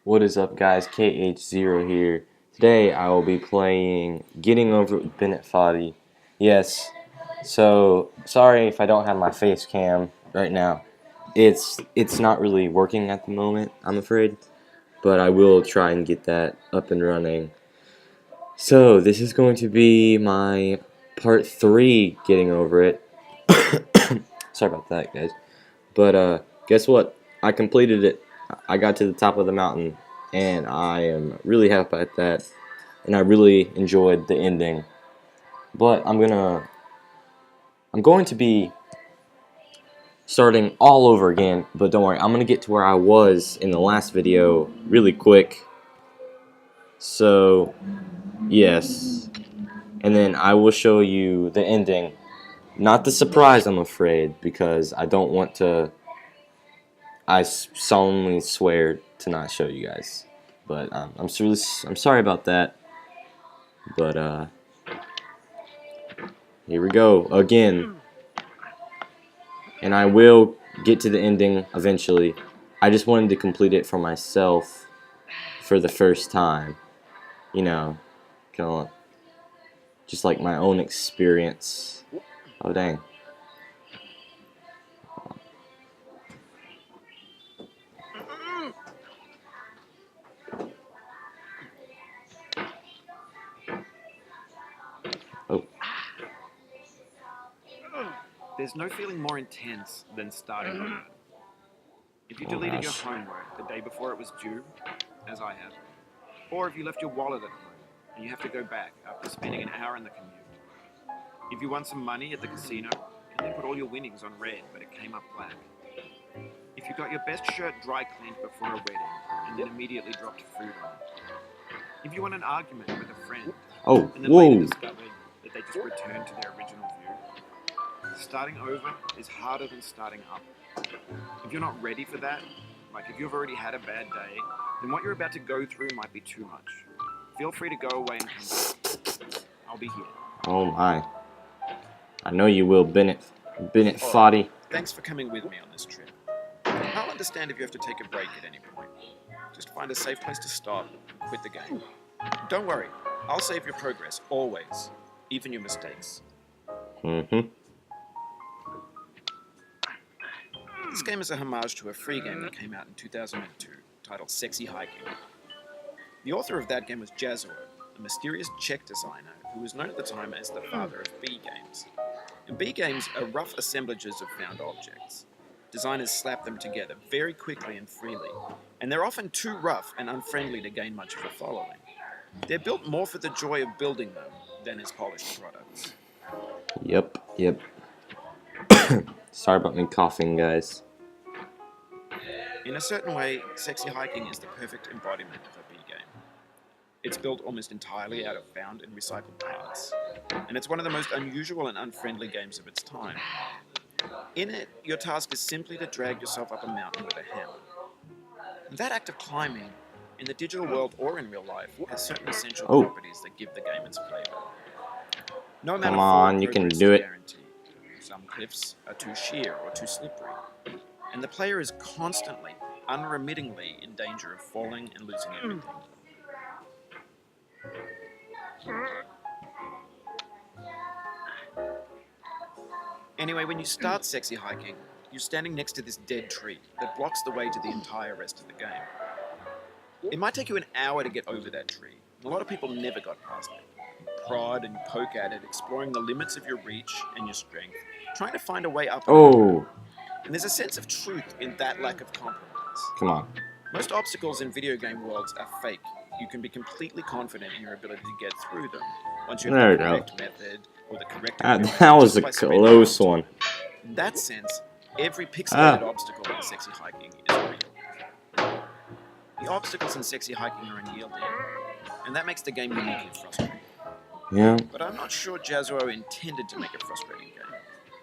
What is up, guys? KH0 here. Today I will be playing Getting Over It with Bennett Foddy. Yes, so sorry if I don't have my face cam right now. It's not really working at the moment, I'm afraid, but I will try and get that up and running. So this is going to be my part 3 Getting Over It. Sorry about that, guys. But guess what? I completed it. I got to the top of the mountain, and I am really happy at that. And I really enjoyed the ending. But I'm going to be starting all over again. But don't worry, I'm gonna get to where I was in the last video really quick. So yes, and then I will show you the ending. Not the surprise, I'm afraid, because I don't want to. I solemnly swear to not show you guys, but I'm sorry about that. But here we go again, and I will get to the ending eventually. I just wanted to complete it for myself for the first time, you know, kind of just like my own experience. Oh dang. Oh. There's no feeling more intense than starting over. If you Oh deleted your gosh. homework the day before it was due, as I have, or if you left your wallet at home and you have to go back after spending an hour in the commute. If you won some money at the casino and then put all your winnings on red but it came up black. If you got your best shirt dry cleaned before a wedding and then immediately dropped food on it. If you won an argument with a friend Oh, and then later whoa. discovered that they just returned to their original view. Starting over is harder than starting up. If you're not ready for that, like if you've already had a bad day, then what you're about to go through might be too much. Feel free to go away and come back. I'll be here. Oh my. I know you will, Bennett Foddy. Thanks for coming with me on this trip. I'll understand if you have to take a break at any point. Just find a safe place to stop and quit the game. Don't worry, I'll save your progress, always. Even your mistakes. Mm-hmm. This game is a homage to a free game that came out in 2002, titled Sexy Hiking. The author of that game was Jazzuo, a mysterious Czech designer who was known at the time as the father of B games. And B games are rough assemblages of found objects. Designers slap them together very quickly and freely, and they're often too rough and unfriendly to gain much of a following. They're built more for the joy of building them than as polished products. Yep. Sorry about me coughing, guys. In a certain way, Sexy Hiking is the perfect embodiment of a B game. It's built almost entirely out of found and recycled parts, and it's one of the most unusual and unfriendly games of its time. In it, your task is simply to drag yourself up a mountain with a hammer. And that act of climbing, in the digital world or in real life, has certain essential properties that give the game its flavor. No amount Come of on, forward you can progress do is it. guaranteed. Some cliffs are too sheer or too slippery, and the player is constantly, unremittingly in danger of falling and losing everything. Anyway, when you start Sexy Hiking, you're standing next to this dead tree that blocks the way to the entire rest of the game. It might take you an hour to get over that tree, and a lot of people never got past it. Prod and poke at it, exploring the limits of your reach and your strength, trying to find a way up. Oh, And there's a sense of truth in that lack of compromise. come on. Most obstacles in video game worlds are fake. You can be completely confident in your ability to get through them once you have There the we go. correct method or the correct That equipment was just a by spending close time. one. In that sense, every pixelated obstacle in Sexy Hiking is real. The obstacles in Sexy Hiking are unyielding, and that makes the game uniquely frustrating. Yeah. But I'm not sure Jazzuo intended to make a frustrating game.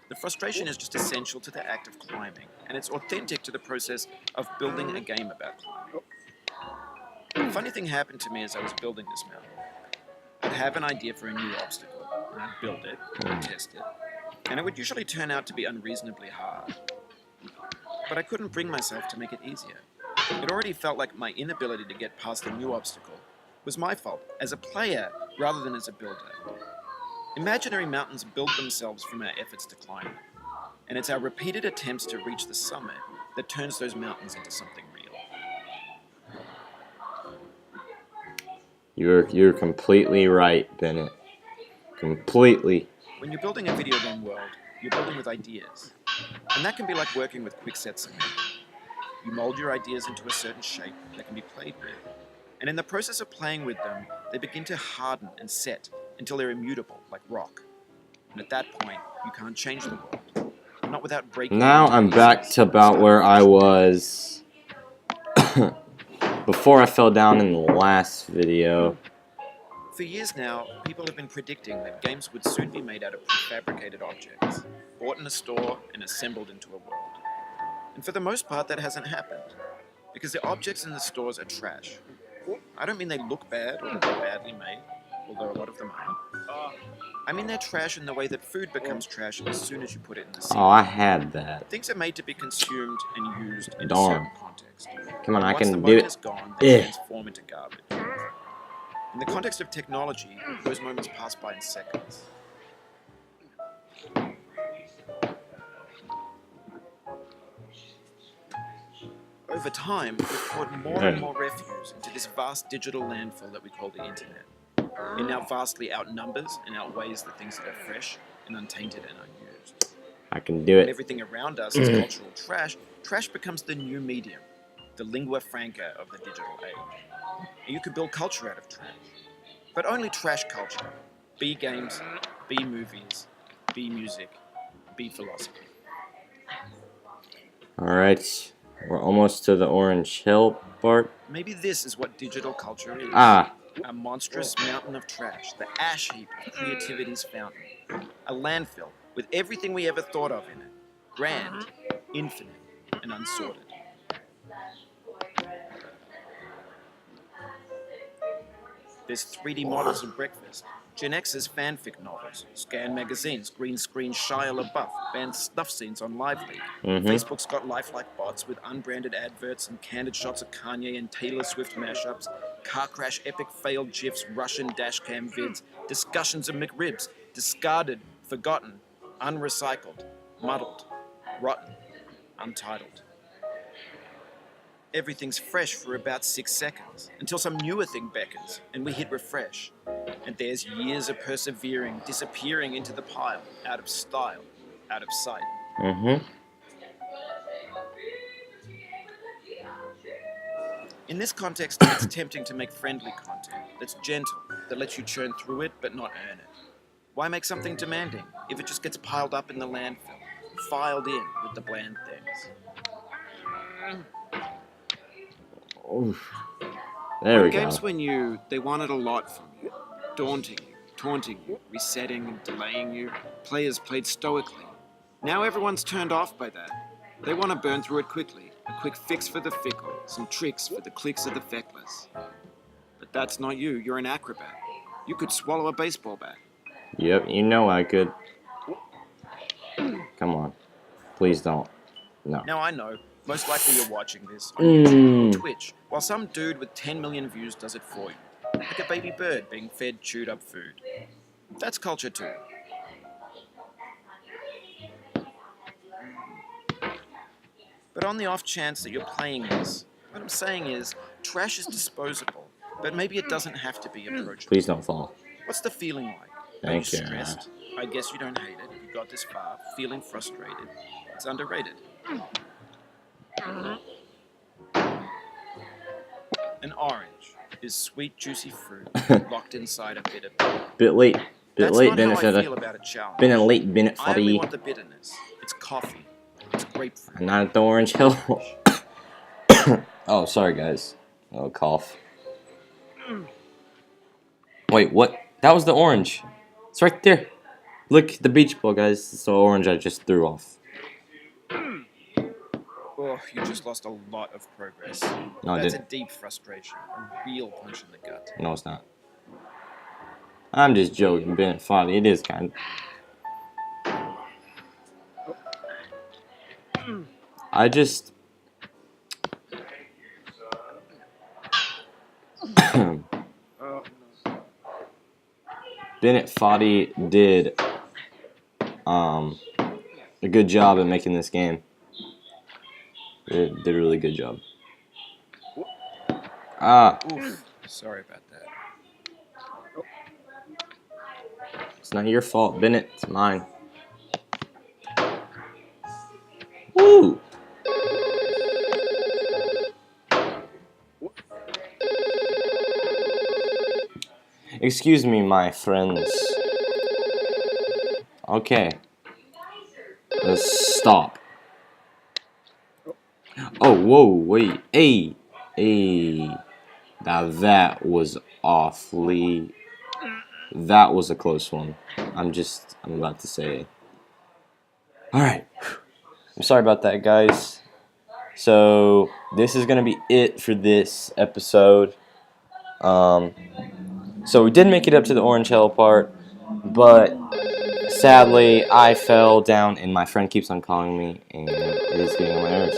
The frustration is just essential to the act of climbing, and it's authentic to the process of building a game about climbing. A funny thing happened to me as I was building this mountain. I'd have an idea for a new obstacle, and I'd build it, and test it, and it would usually turn out to be unreasonably hard. But I couldn't bring myself to make it easier. It already felt like my inability to get past a new obstacle was my fault as a player rather than as a builder. Imaginary mountains build themselves from our efforts to climb them, and it's our repeated attempts to reach the summit that turns those mountains into something real. You're completely right, Bennett. Completely. When you're building a video game world, you're building with ideas, and that can be like working with quickset cement. You mold your ideas into a certain shape that can be played with, and in the process of playing with them, they begin to harden and set until they're immutable, like rock. And at that point, you can't change the world, not without breaking. Now I'm back to about where I was before I fell down in the last video. For years now, people have been predicting that games would soon be made out of prefabricated objects, bought in a store and assembled into a world. And for the most part, that hasn't happened, because the objects in the stores are trash. I don't mean they look bad or that they're badly made, although a lot of them are. I mean they're trash in the way that food becomes trash as soon as you put it in the sink. Oh, I had that. Things are made to be consumed and used in a Darn. certain context. Come on, I Once the can do moment it. is gone, they Ugh. transform into garbage. In the context of technology, those moments pass by in seconds. Over time, we've poured more and more refuse into this vast digital landfill that we call the internet. It now vastly outnumbers and outweighs the things that are fresh and untainted and unused. I can do When it. everything around us is cultural trash, trash becomes the new medium, the lingua franca of the digital age. And you can build culture out of trash. But only trash culture. B games, B movies, B music, B philosophy. Alright. We're almost to the orange hill part. Maybe this is what digital culture is. Ah. A monstrous mountain of trash, the ash heap of creativity's fountain. A landfill with everything we ever thought of in it. Grand, infinite, and unsorted. There's 3D models of breakfast, Gen X's fanfic novels, scan magazines, green screen Shia LaBeouf, banned snuff scenes on Live Leak. Facebook's got lifelike bots with unbranded adverts and candid shots of Kanye and Taylor Swift mashups, car crash epic failed GIFs, Russian dashcam vids, discussions of McRibs, discarded, forgotten, unrecycled, muddled, rotten, untitled. Everything's fresh for about 6 seconds, until some newer thing beckons, and we hit refresh. And there's years of persevering, disappearing into the pile, out of style, out of sight. In this context, it's tempting to make friendly content that's gentle, that lets you churn through it but not earn it. Why make something demanding if it just gets piled up in the landfill, filed in with the bland things? Oof. There we go. Games when they wanted a lot from you, daunting you, taunting you, resetting and delaying you. Players played stoically. Now everyone's turned off by that. They want to burn through it quickly, a quick fix for the fickle, some tricks for the clicks of the feckless. But that's not you, you're an acrobat. You could swallow a baseball bat. Yep, you know I could. Come on. Please don't. No. Now I know, most likely you're watching this on YouTube or Mm. Twitch, while some dude with 10 million views does it for you. Like a baby bird being fed chewed up food. That's culture too. But on the off chance that you're playing this, what I'm saying is, trash is disposable, but maybe it doesn't have to be approachable. Please don't fall. What's the feeling like? Thank Are you. you stressed? I guess you don't hate it. You got this far. Feeling frustrated. It's underrated. An orange is sweet, juicy fruit locked inside a bitter bitter. Bit late. Bit That's late, not Bennett. how I Should feel have about a challenge. been a late Bennett I only foddy. want the bitterness. It's coffee. It's grapefruit. Not at the orange hill. Oh, sorry guys. Oh, cough. Wait, what? That was the orange. It's right there. Look, the beach ball, guys. It's the orange I just threw off. Oh, you just lost a lot of progress. No, I That's a didn't. deep frustration. A real punch in the gut. No, it's not. I'm just joking, Bennett foddy. It is kind of. Bennett Foddy did a good job at making this game. Did a really good job. Oof. Sorry about that. It's not your fault, Bennett. It's mine. Woo! Excuse me, my friends. Okay. Let's stop. Oh, whoa, wait. Hey. Hey. Now that was awfully... That was a close one. I'm about to say. Alright. I'm sorry about that, guys. So, this is going to be it for this episode. So we did make it up to the orange hell part, but sadly I fell down and my friend keeps on calling me and it is getting on my nerves.